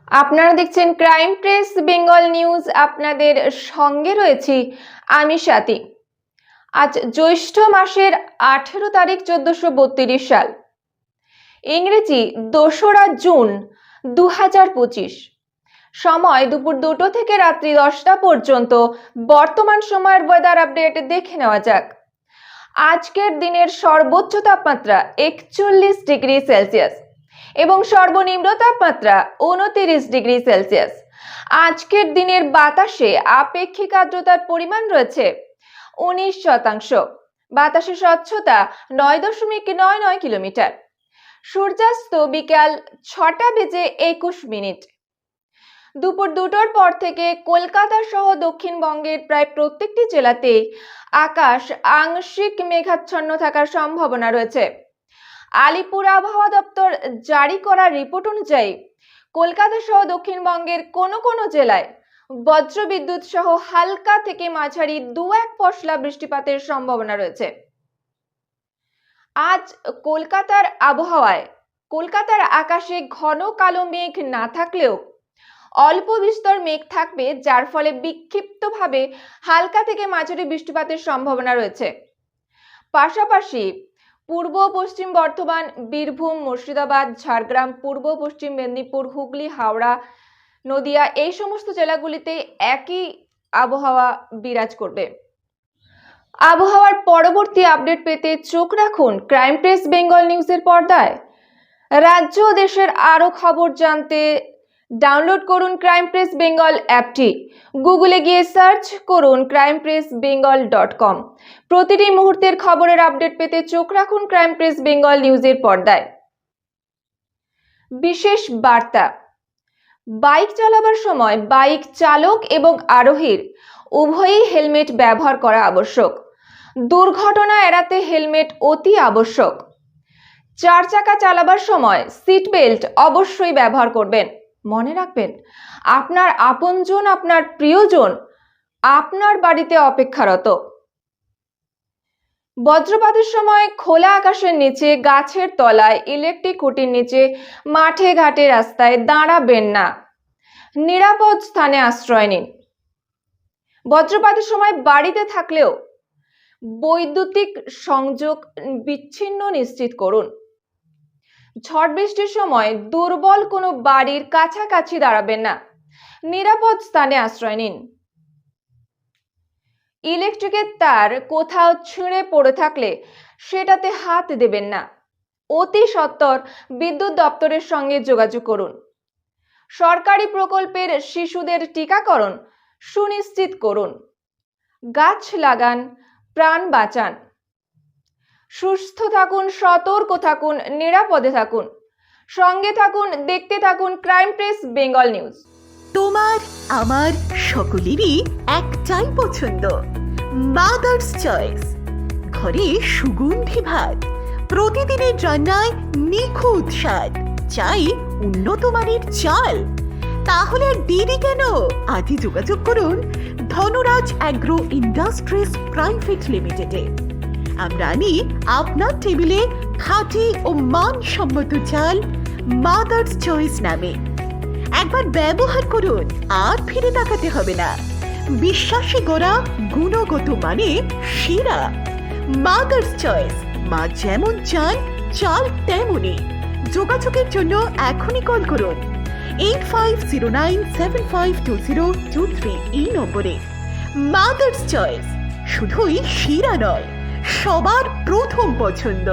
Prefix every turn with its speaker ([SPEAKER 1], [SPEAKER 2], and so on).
[SPEAKER 1] আপনারা দেখছেন crime press Bengal news. আপনাদের সঙ্গে রয়েছি আমি স্বাতী। আজ জ্যৈষ্ঠ মাসের 18 তারিখ 1432 সাল, ইংরেজি 2রা জুন 2025। সময় দুপুর 2টো থেকে রাত্রি 10টা পর্যন্ত। বর্তমান সময়ের ওয়েদার আপডেট দেখে নেওয়া যাক। আজকের দিনের সর্বোচ্চ তাপমাত্রা 41 ডিগ্রি সেলসিয়াস এবং সর্বনিম্ন তাপমাত্রা 29 ডিগ্রি সেলসিয়াস। আজকের দিনের বাতাসে আপেক্ষিক আর্দ্রতার পরিমাণ রয়েছে 19%। বাতাসের স্বচ্ছতা 9.99 কিলোমিটার। সূর্যাস্ত বিকাল 6টা বেজে 21 মিনিট। দুপুর 2টোর পর থেকে কলকাতা সহ দক্ষিণবঙ্গের প্রায় প্রত্যেকটি জেলাতেই আকাশ আংশিক মেঘাচ্ছন্ন থাকার সম্ভাবনা রয়েছে। আলিপুর আবহাওয়া দপ্তর জারি করা রিপোর্ট অনুযায়ী কলকাতা সহ দক্ষিণবঙ্গের কোনো কোনো জেলায় বজ্রবিদ্যুৎ সহ হালকা থেকে মাঝারি 2-1 পশলা বৃষ্টিপাতের সম্ভাবনা রয়েছে। আজ কলকাতার আকাশে ঘন কালো মেঘ না থাকলেও অল্প বিস্তর মেঘ থাকবে, যার ফলে বিক্ষিপ্তভাবে হালকা থেকে মাঝারি বৃষ্টিপাতের সম্ভাবনা রয়েছে। পাশাপাশি পূর্ব পশ্চিম বর্ধমান, বীরভূম, মুর্শিদাবাদ, ঝাড়গ্রাম, পূর্ব পশ্চিম মেদিনীপুর, হুগলি, হাওড়া, নদিয়া এই সমস্ত জেলাগুলিতে একই আবহাওয়া বিরাজ করবে। আবহাওয়ার পরবর্তী আপডেট পেতে চোখ রাখুন ক্রাইম প্রেস বেঙ্গল নিউজের পর্দায়। রাজ্য ও দেশের আরও খবর জানতে ডাউনলোড করুন ক্রাইম প্রেস বেঙ্গল অ্যাপটি। গুগলে গিয়ে সার্চ করুন crimepressbengal.com। প্রতিটি মুহূর্তের খবরের আপডেট পেতে চোখ রাখুন ক্রাইম প্রেস বেঙ্গল নিউজের পর্দায়। বিশেষ বার্তা: বাইক চালাবার সময় বাইক চালক এবং আরোহীর উভয়ই হেলমেট ব্যবহার করা আবশ্যক। দুর্ঘটনা এড়াতে হেলমেট অতি আবশ্যক। 4 চাকা চালাবার সময় সিট বেল্ট অবশ্যই ব্যবহার করবেন। মনে রাখবেন, আপনার আপনজন, আপনার প্রিয়জন আপনার বাড়িতে অপেক্ষারত। বজ্রপাতের সময় খোলা আকাশের নিচে, গাছের তলায়, ইলেকট্রিক খুঁটির নিচে, মাঠে ঘাটে রাস্তায় দাঁড়াবেন না। নিরাপদ স্থানে আশ্রয় নিন। বজ্রপাতের সময় বাড়িতে থাকলেও বৈদ্যুতিক সংযোগ বিচ্ছিন্ন নিশ্চিত করুন। ঝড় বৃষ্টির সময় দুর্বল কোনো বাড়ির কাছাকাছি দাঁড়াবেন না। নিরাপদ স্থানে আশ্রয় নিন। ইলেকট্রিকের তার কোথাও ছিঁড়ে পড়ে থাকলে সেটাতে হাত দেবেন না। অতি সত্বর বিদ্যুৎ দপ্তরের সঙ্গে যোগাযোগ করুন। সরকারি প্রকল্পের শিশুদের টিকাকরণ সুনিশ্চিত করুন। গাছ লাগান, প্রাণ বাঁচান। সুস্থ থাকুন, সতর্ক থাকুন, নিরাপদে থাকুন। সঙ্গে থাকুন, দেখতে থাকুন ক্রাইম প্রেস বেঙ্গল নিউজ।
[SPEAKER 2] তোমার আমার সকলেরই একটাই পছন্দ, মাদার্স চয়েস। ঘরে সুগন্ধি ভাত, প্রতিদিনের রান্নায় নিখুঁত স্বাদ, চাই উন্নত মানের চাল। তাহলে আর দেরি কেন? আজই যোগাযোগ করুন ধনরাজ অ্যাগ্রো ইন্ডাস্ট্রিজ প্রাইভেট লিমিটেডে। আমরা আনি আপনার টেবিলে খাঁটি ও মানসম্মত চাল মাদার্স চয়েস নামে। একবার ব্যবহার করুন, আর ফিরে তাকাতে হবে না। বিশ্বাসী গোড়া, গুণগত মানে সেরা। মাদার্স চয়েস, মা যেমন চান চাল তেমনই। যোগাযোগের জন্য এখনই কল করুন 8509752023 এই নম্বরে। মাদার্স চয়েস শুধুই সেরা নয়, সবার প্রথম পছন্দ।